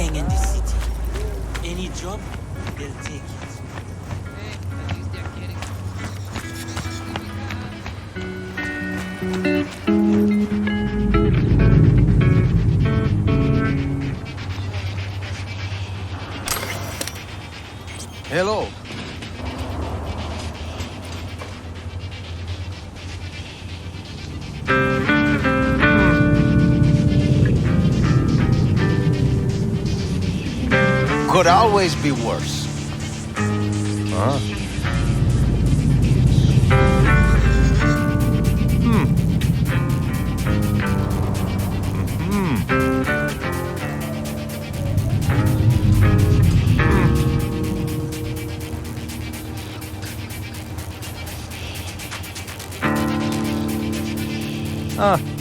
anything in this city. Any job, they'll take it. Hey, at least they're kidding. Hello. Could always be worse. Huh? Ah.